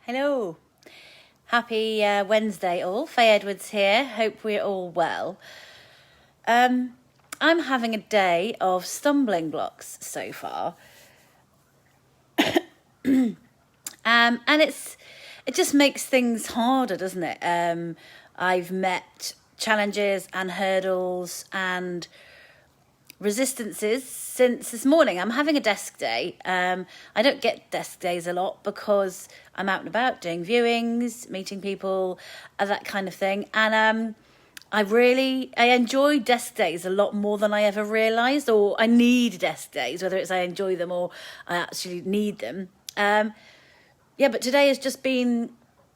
Hello. Happy Wednesday all. Faye Edwards here. Hope we're all well. I'm having a day of stumbling blocks so far. And it just makes things harder, doesn't it? I've met challenges and hurdles and resistances since this morning. I'm having a desk day. I don't get desk days a lot because I'm out and about doing viewings, meeting people, that kind of thing. And I enjoy desk days a lot more than I ever realised, or I need desk days, whether it's I enjoy them or I actually need them. But today has just been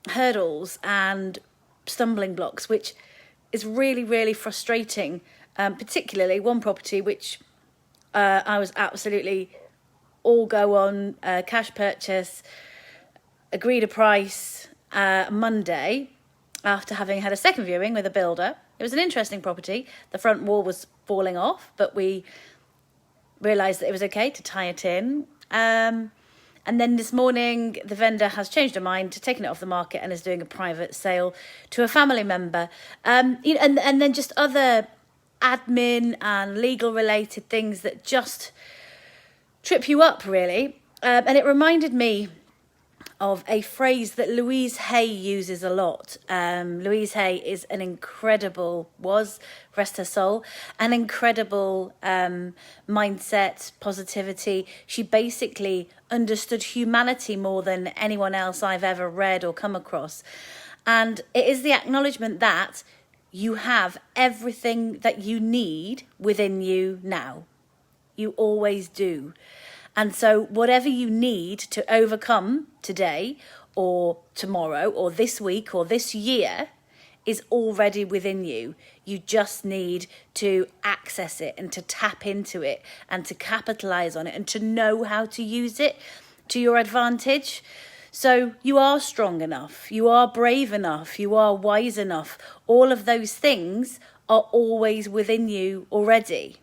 hurdles and stumbling blocks, which is really, really frustrating. Particularly one property which I was absolutely all go on, cash purchase, agreed a price Monday after having had a second viewing with a builder. It was an interesting property. The front wall was falling off, but we realised that it was okay to tie it in. And then this morning, the vendor has changed her mind, taken it off the market and is doing a private sale to a family member. And then just other admin and legal related things that just trip you up, really. And it reminded me of a phrase that Louise Hay uses a lot. Louise Hay is rest her soul, an incredible mindset, positivity. She basically understood humanity more than anyone else I've ever read or come across. And it is the acknowledgement that you have everything that you need within you now. You always do. And so whatever you need to overcome today or tomorrow or this week or this year is already within you. You just need to access it and to tap into it and to capitalize on it and to know how to use it to your advantage. So you are strong enough, you are brave enough, you are wise enough. All of those things are always within you already.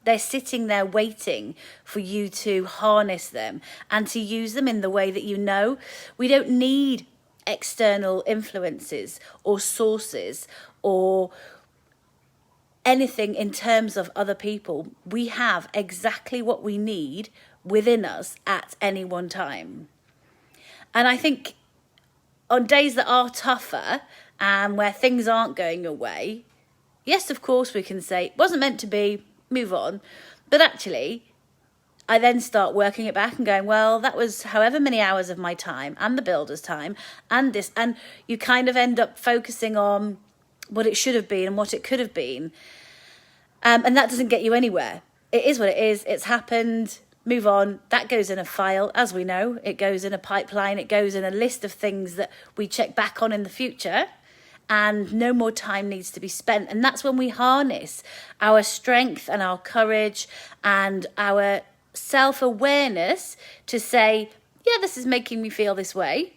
They're sitting there waiting for you to harness them and to use them in the way that you know. We don't need external influences or sources or anything in terms of other people. We have exactly what we need within us at any one time. And I think on days that are tougher and where things aren't going your way, yes, of course, we can say, it wasn't meant to be, move on. But actually, I then start working it back and going, well, that was however many hours of my time and the builder's time and this. And you kind of end up focusing on what it should have been and what it could have been. And that doesn't get you anywhere. It is what it is. It's happened. Move on. That goes in a file, as we know. It goes in a pipeline. It goes in a list of things that we check back on in the future. And no more time needs to be spent. And that's when we harness our strength and our courage and our self-awareness to say, yeah, this is making me feel this way.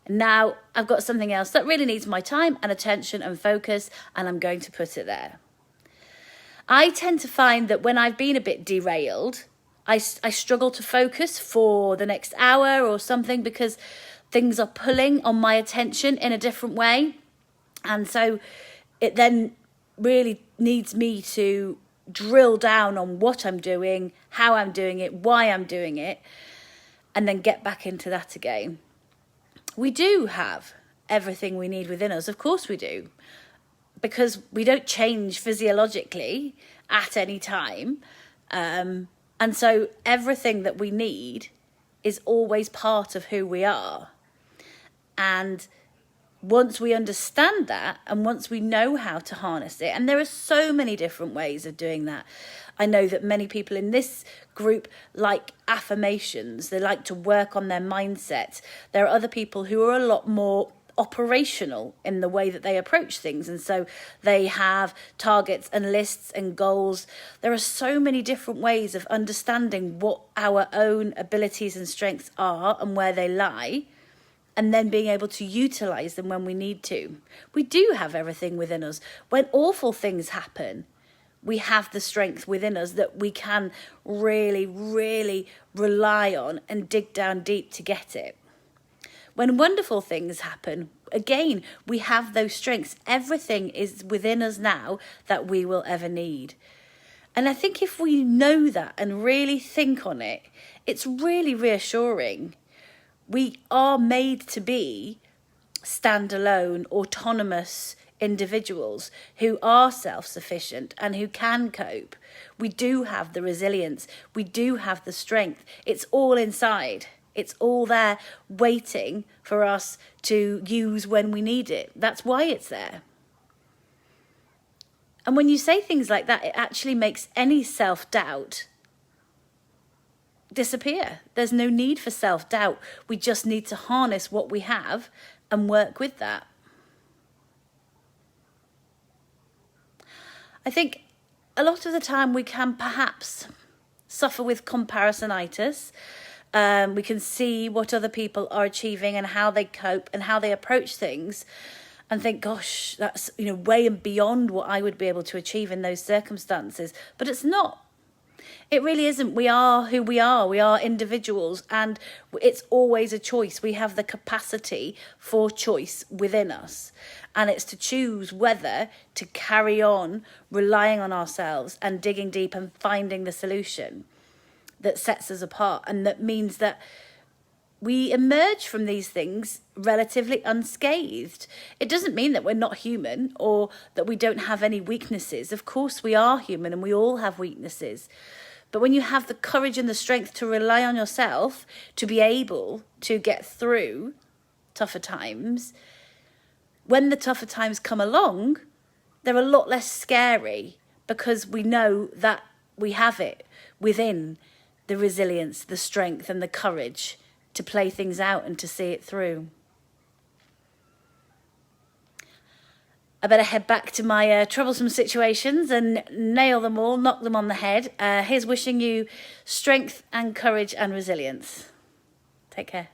And now I've got something else that really needs my time and attention and focus, and I'm going to put it there. I tend to find that when I've been a bit derailed, I struggle to focus for the next hour or something because things are pulling on my attention in a different way. And so it then really needs me to drill down on what I'm doing, how I'm doing it, why I'm doing it, and then get back into that again. We do have everything we need within us. Of course we do. Because we don't change physiologically at any time. And so everything that we need is always part of who we are. And once we understand that and once we know how to harness it, and there are so many different ways of doing that. I know that many people in this group like affirmations. They like to work on their mindset. There are other people who are a lot more operational in the way that they approach things, and so they have targets and lists and goals. There are so many different ways of understanding what our own abilities and strengths are and where they lie, and then being able to utilize them when we need to. We do have everything within us. When awful things happen, we have the strength within us that we can really, really rely on and dig down deep to get it. When wonderful things happen, again, we have those strengths. Everything is within us now that we will ever need. And I think if we know that and really think on it, it's really reassuring. We are made to be standalone, autonomous individuals who are self-sufficient and who can cope. We do have the resilience. We do have the strength. It's all inside. It's all there waiting for us to use when we need it. That's why it's there. And when you say things like that, it actually makes any self-doubt disappear. There's no need for self-doubt. We just need to harness what we have and work with that. I think a lot of the time we can perhaps suffer with comparisonitis. We can see what other people are achieving and how they cope and how they approach things and think, gosh, that's, way and beyond what I would be able to achieve in those circumstances. But it's not. It really isn't. We are who we are. We are individuals, and it's always a choice. We have the capacity for choice within us, and it's to choose whether to carry on relying on ourselves and digging deep and finding the solution that sets us apart, and that means that we emerge from these things relatively unscathed. It doesn't mean that we're not human or that we don't have any weaknesses. Of course we are human and we all have weaknesses. But when you have the courage and the strength to rely on yourself to be able to get through tougher times, when the tougher times come along, they're a lot less scary because we know that we have it within, the resilience, the strength and the courage to play things out and to see it through. I better head back to my troublesome situations and nail them all, knock them on the head. Here's wishing you strength and courage and resilience. Take care.